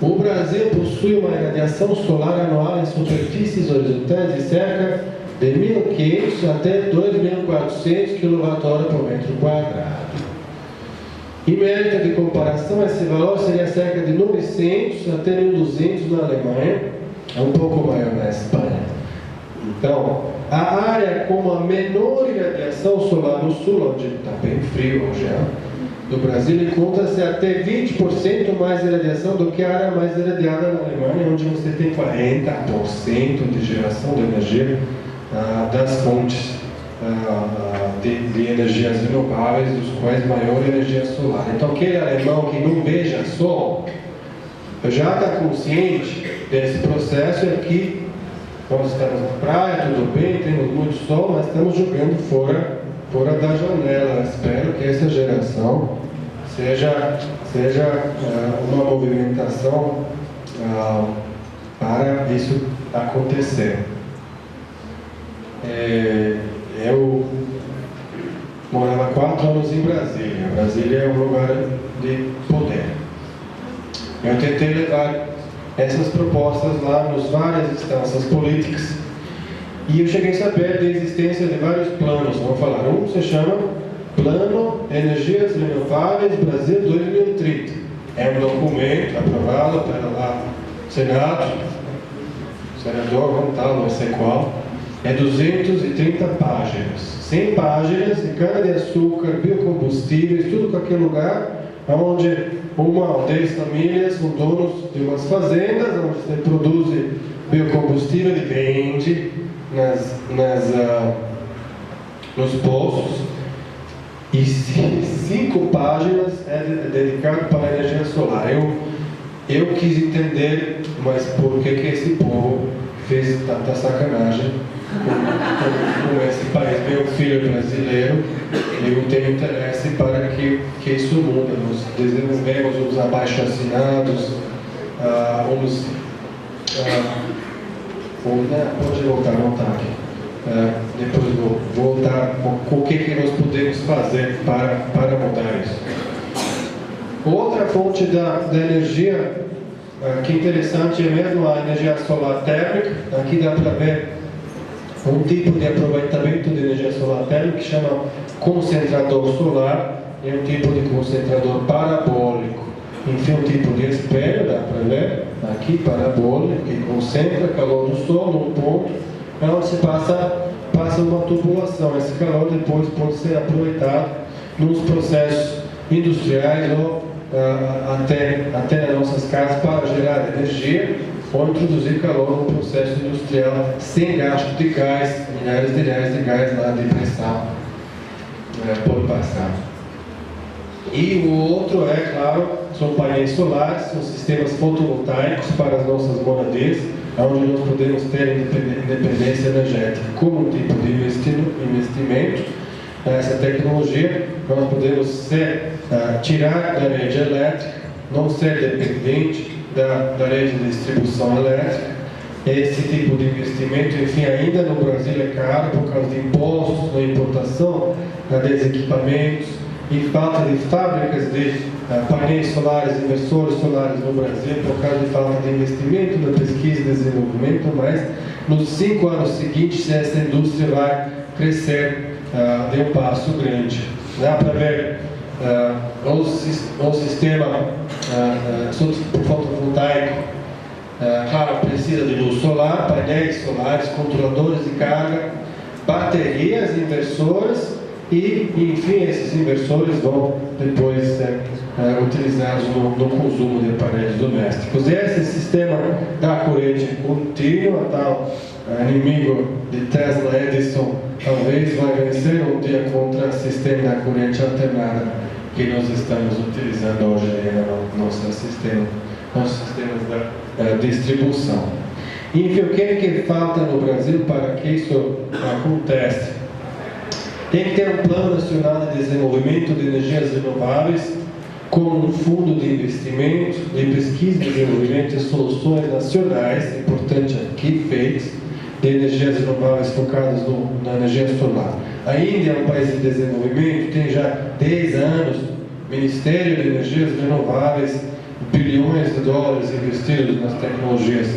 O Brasil possui uma irradiação solar anual em superfícies horizontais de cerca de 1.500 até 2.400 kWh por metro quadrado. Em média de comparação, esse valor seria cerca de 900 até 1.200 na Alemanha, é um pouco maior na Espanha. Então, a área com a menor irradiação solar no sul, onde está bem frio hoje, do Brasil, encontra-se até 20% mais irradiação do que a área mais irradiada na Alemanha, onde você tem 40% de geração de energia das fontes de energias renováveis, dos quais maior energia solar. Então, aquele alemão que não veja sol já está consciente desse processo. Aqui nós estamos na praia, tudo bem, temos muito sol, mas estamos jogando fora da janela. Espero que essa geração seja uma movimentação para isso acontecer. Eu morava 4 anos em Brasília. Brasília é um lugar de poder. Eu tentei levar essas propostas lá nas várias instâncias políticas, e eu cheguei a saber da existência de vários planos. Vamos falar. Um se chama Plano Energias Renováveis Brasil 2030. É um documento aprovado pelo Senado, senador, não sei qual. É 230 páginas, 100 páginas de cana-de-açúcar, biocombustíveis, tudo com aquele lugar onde uma ou 10 famílias são donos de umas fazendas, onde se produz biocombustível e vende nos poços. E 5 páginas é dedicado para a energia solar. Eu quis entender, mas por que esse povo fez tanta sacanagem com esse país. Meu filho é brasileiro, eu tenho interesse para que isso mude. Nós desenvolvemos uns abaixo-assinados, pode voltar aqui. Depois vou voltar com o que nós podemos fazer para mudar isso. Outra fonte da energia que interessante é mesmo a energia solar térmica. Aqui dá para ver um tipo de aproveitamento de energia solar térmica que chama concentrador solar. É um tipo de concentrador parabólico. Enfim, um tipo de espelho, dá para ver aqui, parabólico, que concentra calor do sol num ponto, onde se passa uma tubulação. Esse calor depois pode ser aproveitado nos processos industriais ou até nas nossas casas para gerar energia ou introduzir calor no processo industrial sem gasto de gás, milhares de reais de gás lá de pressão. por passar. E o outro claro, são painéis solares, são sistemas fotovoltaicos para as nossas moradias, onde nós podemos ter independência energética. Como tipo de investimento, essa tecnologia, nós podemos tirar da rede elétrica, não ser dependente da rede de distribuição elétrica. Esse tipo de investimento, enfim, ainda no Brasil é caro por causa de impostos na importação desses equipamentos e falta de fábricas de painéis solares, inversores solares no Brasil por causa de falta de investimento na pesquisa e desenvolvimento, mas nos 5 anos seguintes essa indústria vai crescer de um passo grande. Dá para ver o sistema fotovoltaico, claro, precisa de luz solar, painéis solares, controladores de carga, baterias inversoras e, enfim, esses inversores vão depois ser utilizados no consumo de aparelhos domésticos. Esse sistema da corrente contínua, tal inimigo de Tesla, Edison, talvez vai vencer um dia contra o sistema da corrente alternada que nós estamos utilizando hoje no nosso sistema, nossos sistemas da distribuição. Enfim, o que é que falta no Brasil para que isso aconteça? Tem que ter um plano nacional de desenvolvimento de energias renováveis com um fundo de investimento, de pesquisa e desenvolvimento de soluções nacionais, importante aqui, feitas, de energias renováveis focadas na energia solar. A Índia é um país de desenvolvimento, tem já 10 anos Ministério de Energias Renováveis, bilhões de dólares investidos nas tecnologias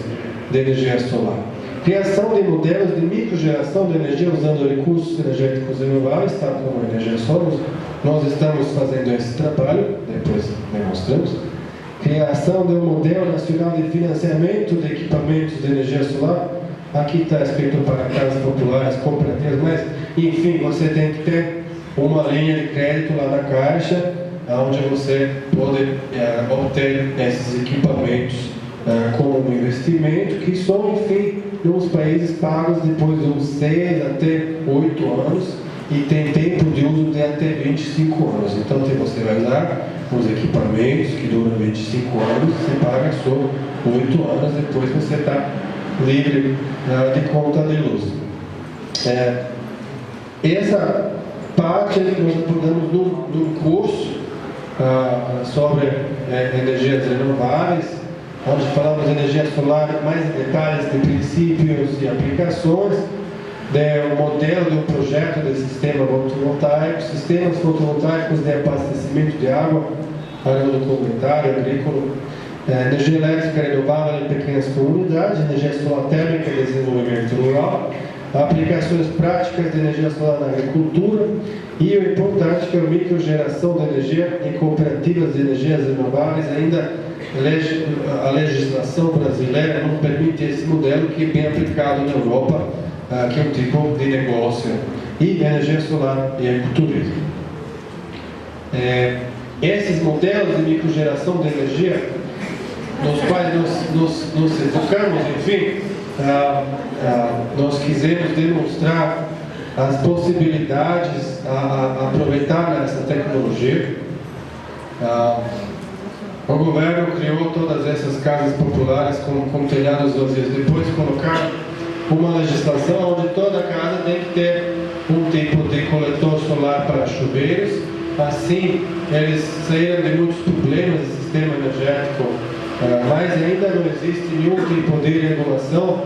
de energia solar. Criação de modelos de microgeração de energia usando recursos energéticos renováveis, tal como a energia solar. Nós estamos fazendo esse trabalho, depois demonstramos. Criação de um modelo nacional de financiamento de equipamentos de energia solar. Aqui está escrito para casas populares, cooperativas, mas, enfim, você tem que ter uma linha de crédito lá na Caixa, onde você pode obter esses equipamentos como um investimento, que são, enfim, nos países pagos depois de uns 6 até 8 anos e tem tempo de uso de até 25 anos. Então, você vai usar os equipamentos que duram 25 anos, você paga só 8 anos, depois você está livre de conta de luz. Essa parte nós abordamos num curso sobre energias renováveis, onde falamos de energia solar, mais em detalhes de princípios e aplicações, do modelo de um projeto de sistema fotovoltaico, sistemas fotovoltaicos de abastecimento de água, agrodocumentário, agrícola, energia elétrica renovável em pequenas comunidades, energia solar térmica e desenvolvimento rural, aplicações práticas de energia solar na agricultura e o importante que é a microgeração de energia em cooperativas de energias renováveis. Ainda a legislação brasileira não permite esse modelo, que é bem aplicado na Europa, que é um tipo de negócio, e energia solar e ecoturismo. Esses modelos de microgeração de energia, nos quais nos focamos, enfim, nós quisemos demonstrar as possibilidades a aproveitar essa tecnologia. O governo criou todas essas casas populares com telhados vazios. Depois colocaram uma legislação onde toda casa tem que ter um tipo de coletor solar para chuveiros. Assim, eles saíram de muitos problemas do sistema energético, mas ainda não existe nenhum tipo de regulação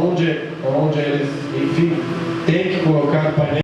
onde eles, enfim, têm que colocar painéis